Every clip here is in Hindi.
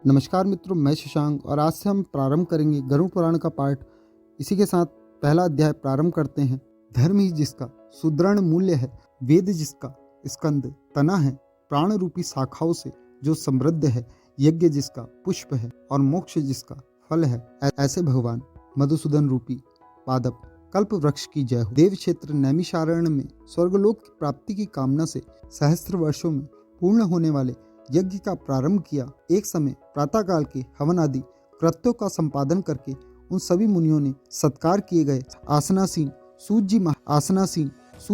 नमस्कार मित्रों, मैं शशांक और आज से हम प्रारंभ करेंगे गरुड़ पुराण का पाठ। इसी के साथ पहला अध्याय प्रारंभ करते हैं। धर्म ही जिसका सुदृढ़ मूल्य है, वेद जिसका स्कंद तना है, प्राण रूपी शाखाओं से जो समृद्ध है, यज्ञ जिसका पुष्प है और मोक्ष जिसका फल है, ऐसे भगवान मधुसूदन रूपी पादप कल्प वृक्ष की जय हो। देव क्षेत्र नैमिषारण्य में स्वर्गलोक की प्राप्ति की कामना से सहस्त्र वर्षों में पूर्ण होने वाले यज्ञ का प्रारंभ किया। एक समय प्रातःकाल के हवन आदि कृत्यों का संपादन करके उन सभी मुनियों ने सत्कार किए गए। आसनासीन सूत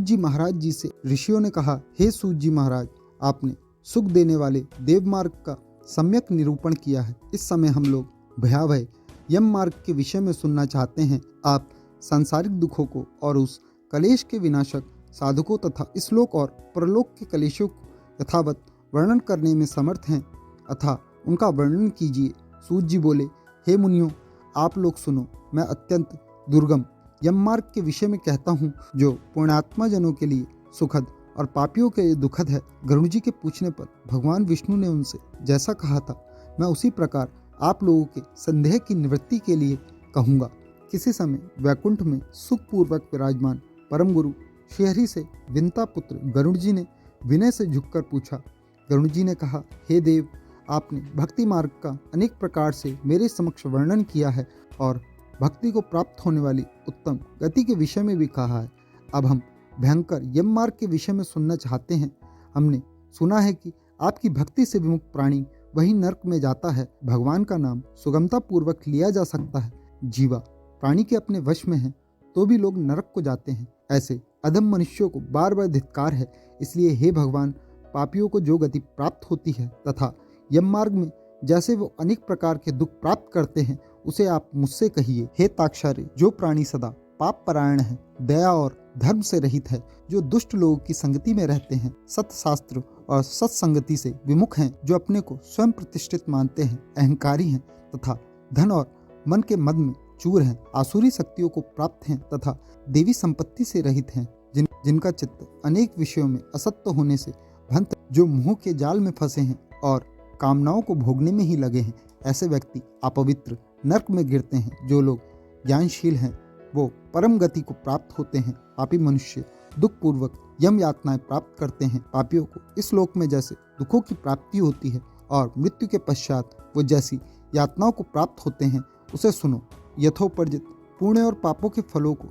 जी महाराज जी से ऋषियों ने कहा, हे सूत जी महाराज, आपने सुख देने वाले देव मार्ग का सम्यक निरूपण किया है। इस समय हम लोग भयावह यम मार्ग के विषय में सुनना चाहते हैं। आप सांसारिक दुखों को और उस कलेश के विनाशक साधकों तथा इस लोक और परलोक के कलेशों को यथावत वर्णन करने में समर्थ हैं, अथा उनका वर्णन कीजिए। सूत जी बोले, हे मुनियों, आप लोग सुनो। मैं अत्यंत दुर्गम यम मार्ग के विषय में कहता हूँ, जो पुण्यात्मा जनों के लिए सुखद और पापियों के लिए दुखद है। गरुड़ जी के पूछने पर भगवान विष्णु ने उनसे जैसा कहा था, मैं उसी प्रकार आप लोगों के संदेह की निवृत्ति के लिए कहूँगा। किसी समय वैकुंठ में सुखपूर्वक विराजमान परम गुरु श्रीहरि से विंता पुत्र गरुड़ जी ने विनय से झुककर पूछा। गरुड़ जी ने कहा, हे देव, आपने भक्ति मार्ग का अनेक प्रकार से मेरे समक्ष वर्णन किया है और भक्ति को प्राप्त होने वाली उत्तम गति के विषय में भी कहा है। अब हम भयंकर यम मार्ग के विषय में सुनना चाहते हैं। हमने सुना है कि आपकी भक्ति से विमुख प्राणी वही नरक में जाता है। भगवान का नाम सुगमता पूर्वक लिया जा सकता है। जीवा प्राणी के अपने वश में है तो भी लोग नरक को जाते हैं। ऐसे अधम मनुष्यों को बार बार धिक्कार है। इसलिए हे भगवान, पापियों को जो गति प्राप्त होती है तथा यम मार्ग में जैसे वो अनेक प्रकार के दुख प्राप्त करते हैं, उसे आप मुझसे कहिए। हे ताक्षार्य, जो प्राणी सदा पाप परायण है, दया और धर्म से रहित है, जो दुष्ट लोगों की संगति में रहते हैं, सत्शास्त्र और सत्संगति से विमुख हैं, जो अपने को स्वयं प्रतिष्ठित मानते हैं, अहंकारी हैं तथा धन और मन के मद में चूर हैं, आसुरी शक्तियों को प्राप्त हैं तथा देवी संपत्ति से रहित हैं, जिनका चित्त अनेक विषयों में असत्य होने से भ्रंत, जो मोह के जाल में फंसे हैं और कामनाओं को भोगने में ही लगे हैं, ऐसे व्यक्ति अपवित्र नरक में गिरते हैं। जो लोग ज्ञानशील हैं वो परम गति को प्राप्त होते हैं। पापी मनुष्य दुख पूर्वक यम यातनाएं प्राप्त करते हैं। पापियों को इस लोक में जैसे दुखों की प्राप्ति होती है और मृत्यु के पश्चात वो जैसी यातनाओं को प्राप्त होते हैं, उसे सुनो। यथोपर्जित पुण्य और पापों के फलों को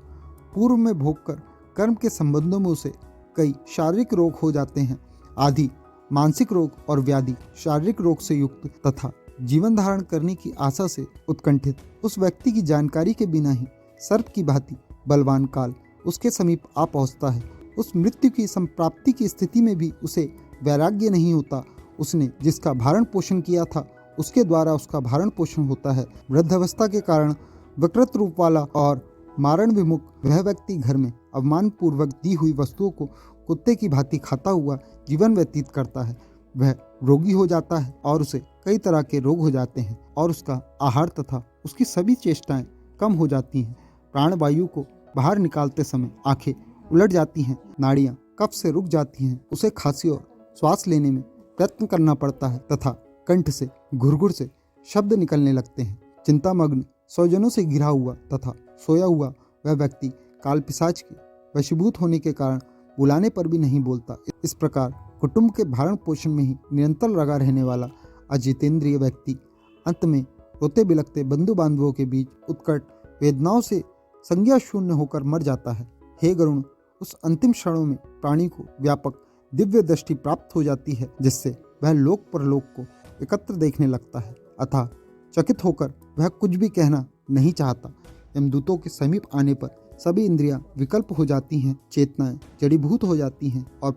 पूर्व में भोगकर कर्म के संबंधों में उसे कई शारीरिक रोग हो जाते हैं। आदि मानसिक रोग और व्याधि शारीरिक रोग से युक्त तथा जीवन धारण करने की आशा से उत्कंठित उस व्यक्ति की जानकारी के बिना ही सर्प की भांति बलवान काल उसके समीप आ पहुंचता है। उस मृत्यु की संप्राप्ति की स्थिति में भी उसे वैराग्य नहीं होता। उसने जिसका भारण पोषण किया था उसके द्वारा उसका भारण पोषण होता है। वृद्धावस्था के कारण विकृत रूप वाला और मारण विमुख वह व्यक्ति घर में अवमान पूर्वक दी हुई वस्तुओं को कुत्ते की भांति खाता हुआ जीवन व्यतीत करता है। वह रोगी हो जाता है और उसे कई तरह के रोग हो जाते हैं और उसका आहार तथा उसकी सभी चेष्टाएं कम हो जाती हैं। प्राणवायु को बाहर निकालते समय आंखें उलट जाती हैं, नाड़ियां कफ से रुक जाती हैं, उसे खांसी और श्वास लेने में प्रयत्न करना पड़ता है तथा कंठ से घुरघुर से शब्द निकलने लगते हैं। चिंतामग्न स्वजनों से घिरा हुआ तथा सोया हुआ वह व्यक्ति काल पिशाच के वशीभूत होने के कारण बुलाने पर भी नहीं बोलता। इस प्रकार कुटुंब के भारण पोषण में ही निरंतर लगा रहने वाला अजितेंद्रिय व्यक्ति अंत में रोते बिलखते बंधु बांधवों के बीच उत्कट वेदनाओं से संज्ञा शून्य होकर मर जाता है। हे गरुण, उस अंतिम क्षणों में प्राणी को व्यापक दिव्य दृष्टि प्राप्त हो जाती है, जिससे वह लोक परलोक को एकत्र देखने लगता है। अतः चकित होकर वह कुछ भी कहना नहीं चाहता। यमदूतों के समीप आने पर सभी इंद्रियां विकल्प हो जाती हैं, चेतनाएं जड़ीभूत हो जाती हैं और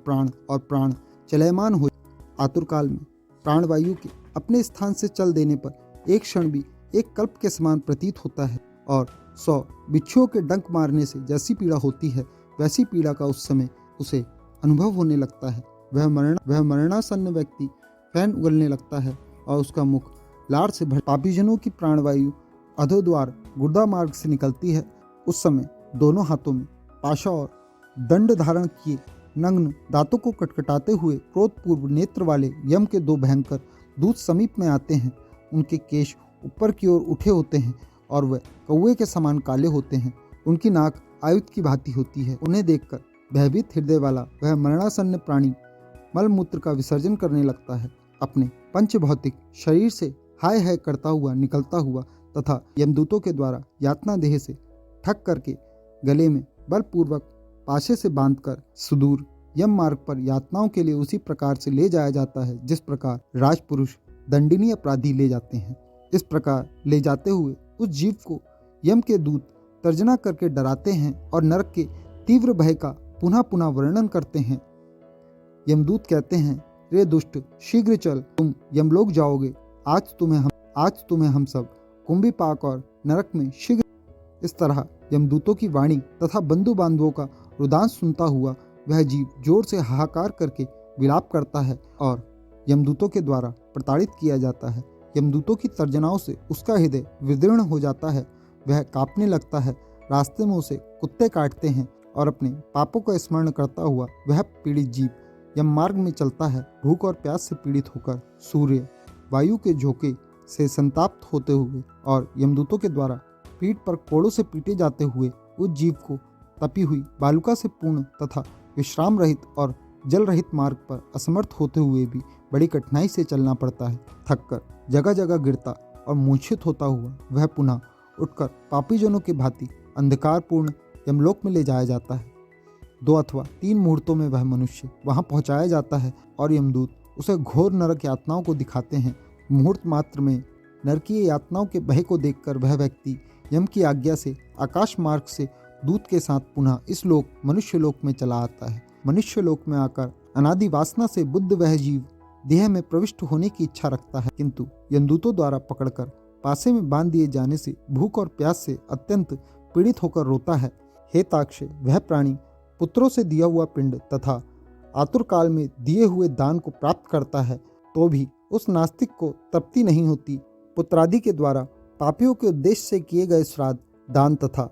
प्राण चलयमान हो। आतुरकाल में प्राणवायु के अपने स्थान से चल देने पर एक क्षण भी एक कल्प के समान प्रतीत होता है और 100 बिच्छुओं के डंक मारने से जैसी पीड़ा होती है, वैसी पीड़ा का उस समय उसे अनुभव होने लगता है। वह मरणासन्न व्यक्ति फैन उगलने लगता है और उसका मुख लार से भर। पापीजनों की प्राणवायु अधोद्वार गुर्दा मार्ग से निकलती है। उस समय दोनों हाथों में पाशा और दंड धारण किए नग्न दांतों को कटकटाते हुए क्रोधपूर्व नेत्र वाले यम के 2 भयंकर दूत समीप में आते हैं। उनके केश ऊपर की ओर उठे होते हैं और वह कौवे के समान काले होते हैं। उनकी नाक आयुध की भांति होती है। उन्हें देखकर भयभीत हृदय वाला वह मरणासन्न प्राणी मलमूत्र का विसर्जन करने लगता है। अपने पंचभौतिक शरीर से हाय हाय करता हुआ निकलता हुआ तथा यमदूतों के द्वारा यातना देह से ठक करके गले में बलपूर्वक पाशे से बांधकर सुदूर यम मार्ग पर यातनाओं के लिए उसी प्रकार से ले जाया जाता है जिस प्रकार राजपुरुष दंडनीय अपराधी ले जाते हैं। इस प्रकार ले जाते हुए उस जीव को यम के दूत तर्जना करके डराते हैं और नरक के तीव्र भय का पुनः पुनः वर्णन करते हैं। यमदूत कहते हैं, रे दुष्ट, शीघ्र चल, तुम यमलोक जाओगे। आज तुम्हें हम सब कुंभी पाक और नरक में शीघ्र। इस तरह यमदूतों की वाणी तथा बंधु बांधवों का रुदान सुनता हुआ वह जीव जोर से हाहाकार करके विलाप करता है और यमदूतों के द्वारा प्रताड़ित किया जाता है। यमदूतों की तर्जनाओं से उसका हृदय विदीर्ण हो जाता है। वह कांपने लगता है। रास्ते में उसे कुत्ते काटते हैं और अपने पापों का स्मरण करता हुआ वह पीड़ित जीव यम मार्ग में चलता है। भूख और प्यास से पीड़ित होकर सूर्य वायु के झोंके से संताप्त होते हुए और यमदूतों के द्वारा पीठ पर कोड़ों से पीटे जाते हुए उस जीव को तपी हुई बालुका से पूर्ण तथा विश्राम रहित और जल रहित मार्ग पर असमर्थ होते हुए भी बड़ी कठिनाई से चलना पड़ता है। थककर जगह जगह गिरता और मूर्छित होता हुआ वह पुनः उठकर पापीजनों के भांति अंधकारपूर्ण यमलोक में ले जाया जाता है। 2 अथवा 3 मुहूर्तों में वह मनुष्य वहां पहुंचाया जाता है और यमदूत उसे घोर नरक यातनाओं को दिखाते हैं। मुहूर्त मात्र में नरकीय यातनाओं के भय को देखकर वह व्यक्ति यम की आज्ञा से आकाश मार्ग से दूत के साथ पुनः इस लोक मनुष्य लोक में चला आता है। मनुष्य लोक में आकर अनादि वासना से बुद्ध वह जीव देह में प्रविष्ट होने की इच्छा रखता है, किंतु यमदूतों द्वारा पकड़कर पासे में बांध दिए जाने से भूख और प्यास से अत्यंत पीड़ित होकर रोता है। हे ताक्ष, वह प्राणी पुत्रों से दिया हुआ पिंड तथा आतुर काल में दिए हुए दान को प्राप्त करता है तो भी उस नास्तिक को तृप्ति नहीं होती। पुत्रादि के द्वारा पापियों के उद्देश्य से किए गए श्राद्ध, दान तथा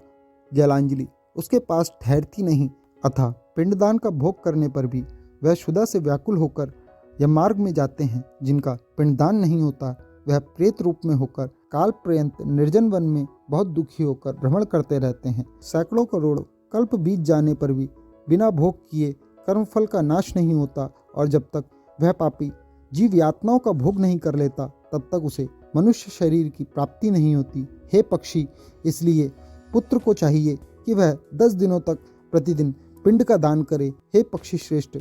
जलांजलि उसके पास ठहरती नहीं, अतः पिंडदान का भोग करने पर भी वह क्षुधा से व्याकुल होकर यम मार्ग में जाते हैं। जिनका पिंडदान नहीं होता वह प्रेत रूप में होकर काल पर्यंत निर्जन वन में बहुत दुखी होकर भ्रमण करते रहते हैं। सैकड़ों करोड़ कल्प बीत जाने पर भी बिना भोग किए कर्मफल का नाश नहीं होता और जब तक वह पापी जीव यातनाओं का भोग नहीं कर लेता तब तक उसे मनुष्य शरीर की प्राप्ति नहीं होती। हे पक्षी, इसलिए पुत्र को चाहिए कि वह 10 दिनों तक प्रतिदिन पिंड का दान करे। हे पक्षी श्रेष्ठ,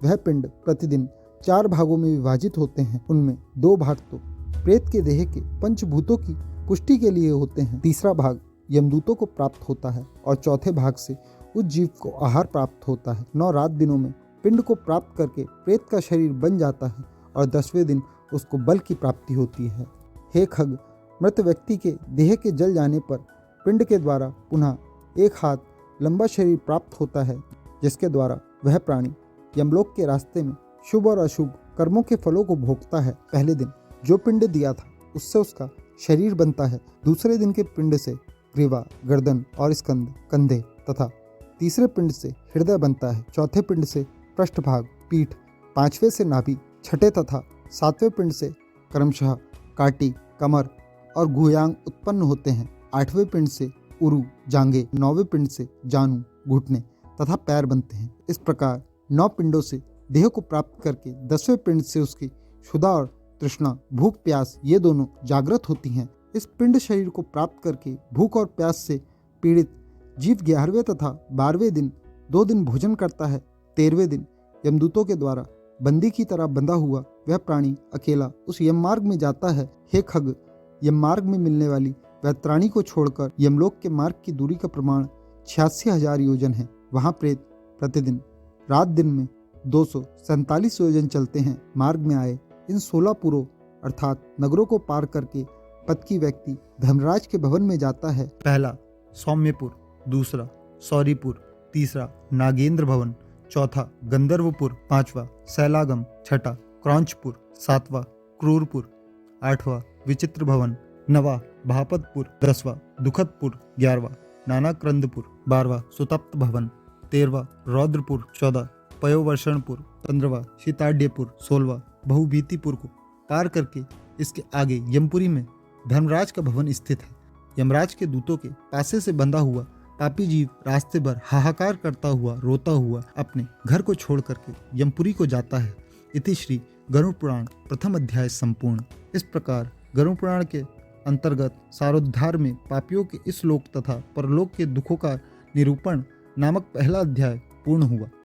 वह पिंड प्रतिदिन 4 भागों में विभाजित होते हैं। उनमें 2 भाग तो प्रेत के देह के पंचभूतों की पुष्टि के लिए होते हैं, तीसरा भाग यमदूतों को प्राप्त होता है और चौथे भाग से उस जीव को आहार प्राप्त होता है। 9 रात दिनों में पिंड को प्राप्त करके प्रेत का शरीर बन जाता है और 10वें दिन उसको बल की प्राप्ति होती है। हे खग, मृत व्यक्ति के देह के जल जाने पर पिंड के द्वारा पुनः 1 हाथ लंबा शरीर प्राप्त होता है, जिसके द्वारा वह प्राणी यमलोक के रास्ते में शुभ और अशुभ कर्मों के फलों को भोगता है। पहले दिन जो पिंड दिया था उससे उसका शरीर बनता है। दूसरे दिन के पिंड से ग्रीवा, गर्दन और स्कंद, कंधे तथा तीसरे पिंड से हृदय बनता है। चौथे पिंड से पृष्ठभाग, पीठ, 5वें से नाभि, छठे तथा 7वें पिंड से क्रमशः काटी, कमर और गुहयांग उत्पन्न होते हैं। 8वें पिंड से उरु, जांघें, 9वें पिंड से जानु, घुटने तथा पैर बनते हैं। इस प्रकार 9 पिंडों से देह को प्राप्त करके 10वें पिंड से उसकी क्षुधा और तृष्णा, भूख प्यास ये दोनों जागृत होती हैं। इस पिंड शरीर को प्राप्त करके भूख और प्यास से पीड़ित जीव 11वें तथा 12वें दिन 2 दिन भोजन करता है। 13वें दिन यमदूतों के द्वारा बंदी की तरह बंधा हुआ वह प्राणी अकेला उस यम मार्ग में जाता है। हे खग, यम मार्ग में मिलने वाली वह त्राणी को छोड़कर यमलोक के मार्ग की दूरी का प्रमाण 86,000 योजन है। वहाँ प्रेत प्रतिदिन रात दिन में 247 योजन चलते हैं। मार्ग में आए इन 16 पुरों अर्थात नगरों को पार करके पतकी व्यक्ति धर्मराज के भवन में जाता है। पहला सौम्यपुर, दूसरा सौरीपुर, तीसरा नागेंद्र भवन, चौथा गंधर्वपुर, 5वां शैलागम, छठा क्रौंचपुर, 7वां क्रूरपुर, 8वां विचित्र भवन, 9वां भापतपुर, 10वां दुखदपुर, 11वां नानाक्रंदपुर, 12वां सुतप्त भवन, 13वां रौद्रपुर, 14वां पयोवर्षणपुर, 15वां शीताड्यपुर, 16वां बहुभीतिपुर को पार करके इसके आगे यमपुरी में धर्मराज का भवन स्थित है। यमराज के दूतों के पासे से बंधा हुआ पापी जीव रास्ते भर हाहाकार करता हुआ रोता हुआ अपने घर को छोड़ करके यमपुरी को जाता है। इति श्री गरुड़ पुराण प्रथम अध्याय संपूर्ण। इस प्रकार गरुड़ पुराण के अंतर्गत सारोद्धार में पापियों के इस लोक तथा परलोक के दुखों का निरूपण नामक पहला अध्याय पूर्ण हुआ।